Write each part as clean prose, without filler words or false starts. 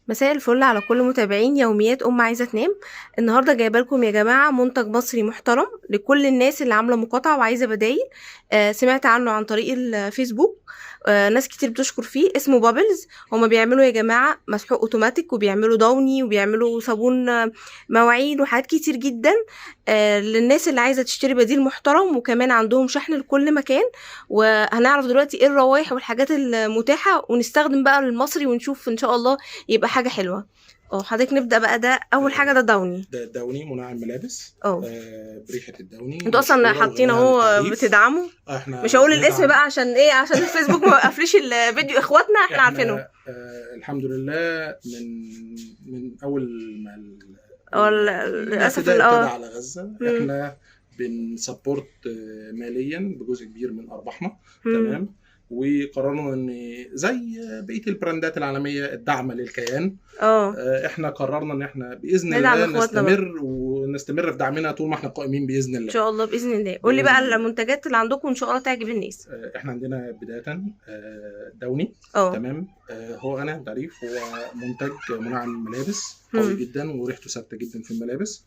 مساء الفل على كل متابعين يوميات عايزة تنام. النهارده جايبه لكم يا جماعة منتج مصري محترم لكل الناس اللي عاملة مقاطعة وعايزة بدايل. سمعت عنه عن طريق الفيسبوك. ناس كتير بتشكر فيه، اسمه بابلز. هما بيعملوا يا جماعة مسحوق اوتوماتيك، وبيعملوا داوني، وبيعملوا صابون مواعين وحاجات كتير جدا للناس اللي عايزة تشتري بديل محترم، وكمان عندهم شحن لكل مكان. وهنعرف دلوقتي ايه الروايح والحاجات المتاحة، ونستخدم بقى المصري ونشوف ان شاء الله يبقى حاجة حلوة. حضرتك نبدأ بقى. ده أول حاجة، ده داوني. ده الدوني منعم ملابس. اه بريحة الدوني انتوا اصلا مشهورة حاطين وغنية عن اهو التعريف. بتدعموا. احنا مش هقول الاسم بندعم. بقى عشان ايه، عشان الفيسبوك ما وقفليش الفيديو. اخواتنا احنا عارفينهم. الحمد لله من اول ما للاسف الاعتداء ابتدى على غزة. احنا بنسبورت ماليا بجزء كبير من ارباحنا. تمام. وقررنا ان زي بقيه البراندات العالميه الداعمه للكيان، احنا قررنا ان احنا باذن الله نستمر في دعمنا طول ما احنا قائمين باذن الله. ان شاء الله باذن الله. قول لي بقى المنتجات اللي عندكم ان شاء الله تعجب الناس. احنا عندنا بدايه دوني. تمام. هو غني عن التعريف، هو منتج منعم ملابس قوي جدا وريحته ثابته جدا في الملابس.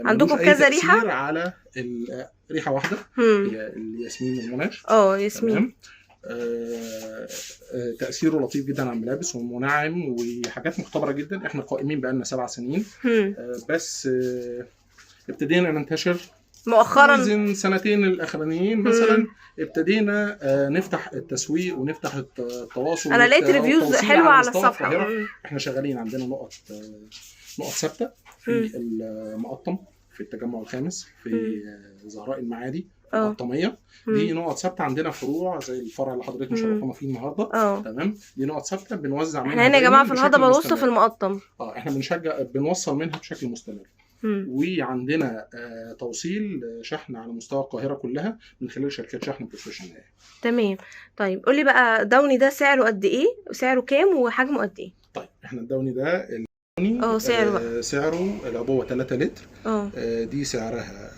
عندكم كذا ريحه على ريحه واحده هي الياسمين والمناش. ياسمين. تأثيره لطيف جدا على الملابس ومنعم وحاجات مختبرة جدا. احنا قائمين بقالنا 7 سنين. بس ابتدينا ننتشر مؤخرا. من سنتين الاخرانيين مثلا ابتدينا نفتح التسويق ونفتح التواصل. انا لقيت ريفيوز حلوه على الصفحه. احنا شغالين، عندنا نقط ثابته في المقطم، في التجمع الخامس، في زهراء المعادي القطاميه. دي نقط ثابته. عندنا فروع زي الفرع اللي حضرتك مشرفانا فيه النهارده. تمام. دي نقط ثابته بنوزع منها. احنا هنا يا جماعه في الهضبه الوسطى في المقطم. احنا بنوصل منها بشكل مستمر. وعندنا توصيل شحن على مستوى القاهره كلها من خلال شركات شحن بروفيشنال. تمام. طيب قولي بقى دوني ده سعره قد ايه، سعره كام، وحجمه قد ايه؟ طيب احنا الدوني ده سعره العبوه 3 لتر. دي سعرها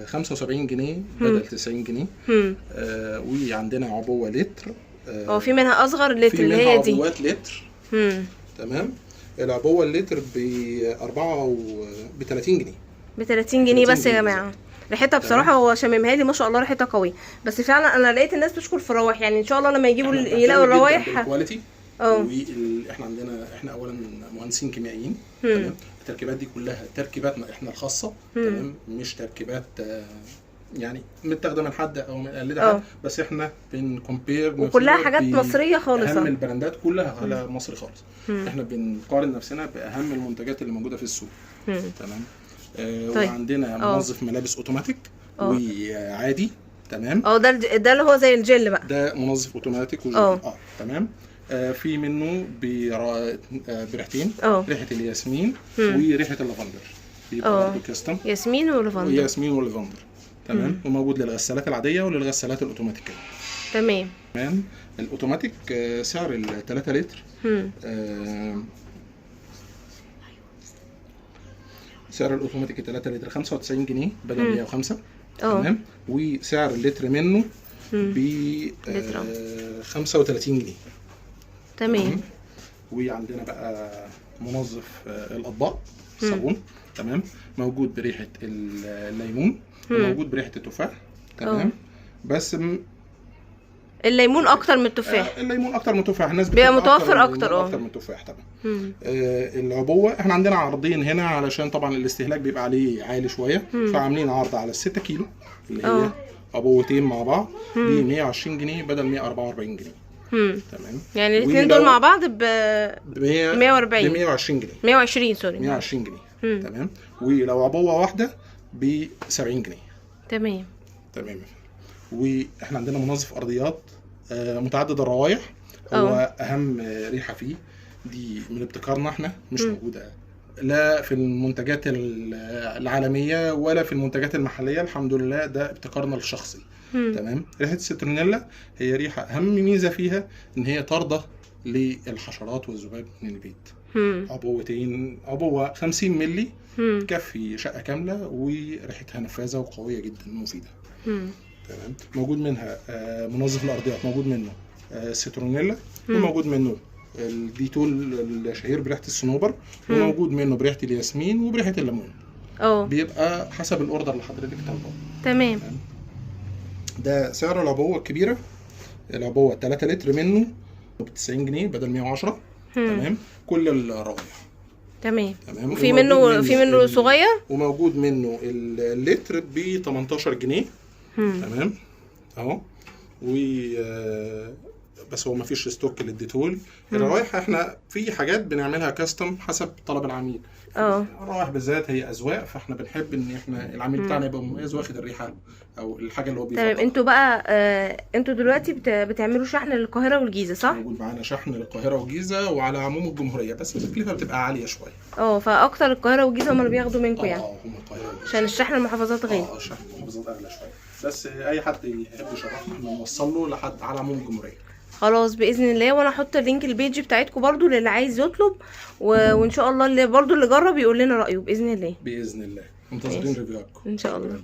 75 جنيه بدل 90 جنيه. وعندنا عبوه لتر. في منها اصغر لتر اللي هي دي. في منها عبوات لتر. تمام. العبوه اللتر ب 30 جنيه. ب 30 جنيه بس يا جماعه. ريحتها بصراحه هو شاممها لي ما شاء الله، ريحتها قويه. بس فعلا انا لقيت الناس تشكر في الروايح. يعني ان شاء الله لما يجيبوا يلاقوا الروايح كواليتي. احنا اولا مهندسين كيميائيين. تمام. التركيبات دي كلها تركيباتنا احنا الخاصه. تمام. مش تركيبات يعني متاخده من حد او مقلده حد، بس احنا بنكومبير وكلها حاجات مصريه خالص. اهم البراندات كلها على مصر خالص. احنا بنقارن نفسنا باهم المنتجات اللي موجوده في السوق. تمام. طيب. وعندنا منظف ملابس اوتوماتيك وعادي. تمام. ده اللي هو زي الجل بقى. ده منظف اوتوماتيك تمام. في منه بريحتين. ريحه الياسمين وريحه اللافندر. بيبقى برضه كاستم. ياسمين ولافندر. تمام. وموجود للغسالات العاديه وللغسالات الاوتوماتيكيه. تمام. الاوتوماتيك سعر ال 3 لتر سعر الاوتوماتيك 3 لتر 95 جنيه بدل 105. تمام. وسعر اللتر منه ب 35 جنيه. تمام. وعندنا بقى منظف الاطباق صابون. تمام. موجود بريحه الليمون وموجود بريحه التفاح. تمام. بس الليمون اكتر من التفاح. الليمون اكتر من التفاح. الناس بيبقى متوفر اكتر من التفاح طبعا. العبوه احنا عندنا عرضين هنا علشان طبعا الاستهلاك بيبقى عليه عالي شويه. فعاملين عرض على 6 كيلو اللي هي عبوتين مع بعض ب 120 جنيه بدل 144 جنيه. تمام. يعني الاثنين دول مع بعض ب 140 ب 120 جنيه. 120 جنيه. تمام. ولو عبوه واحده ب 70 جنيه. تمام. واحنا عندنا منظف ارضيات متعدد الروائح. هو اهم ريحه فيه دي من ابتكارنا احنا، مش موجوده لا في المنتجات العالميه ولا في المنتجات المحليه. الحمد لله ده ابتكارنا الشخصي. تمام. ريحه السترونيلا هي ريحه اهم ميزه فيها ان هي طارده للحشرات والذباب من البيت. عبوه 50 مللي تكفي شقه كامله، وريحتها نفاذه وقويه جدا ومفيده. تمام. موجود منها منظف الارضيات، موجود منه سترونيلا وموجود منه الديتول الشهير بريحه الصنوبر، وموجود منه بريحه الياسمين وبريحه الليمون. بيبقى حسب الاوردر اللي حضرتك طالباه. تمام. ده سعر العبوه الكبيره. العبوه 3 لتر منه ب 90 جنيه بدل 110. تمام. كل الروايح. تمام. وفي منه صغير، وموجود منه اللتر ب 18 جنيه. تمام اهو. بس هو ما فيش ستوك للديتول. الروايح احنا في حاجات بنعملها كاستم حسب طلب العميل. الروايح بالذات هي اذواق، فاحنا بنحب ان احنا العميل بتاعنا يبقى مميز واخد الريحه او الحاجه اللي هو بيفضلها. تمام. انتوا بقى انتوا دلوقتي بتعملوا شحن للقاهره والجيزه صح؟ موجود معانا شحن للقاهره والجيزه وعلى عموم الجمهوريه، بس التكلفه بتبقى عاليه شويه. فاكتر القاهره والجيزه هم اللي بياخدوا منكم يعني. هم القاهره عشان الشحن المحافظات غالي. شحن المحافظات اغلى شويه، بس اي حد يحب يشرفنا احنا نوصل له لحد على عموم الجمهوريه. خلاص باذن الله، وانا احط اللينك البيج بتاعتكم برضو للي عايز يطلب، وان شاء الله اللي جرب يقول لنا رايه باذن الله. منتظرين ريفيوهاتكم ان شاء الله.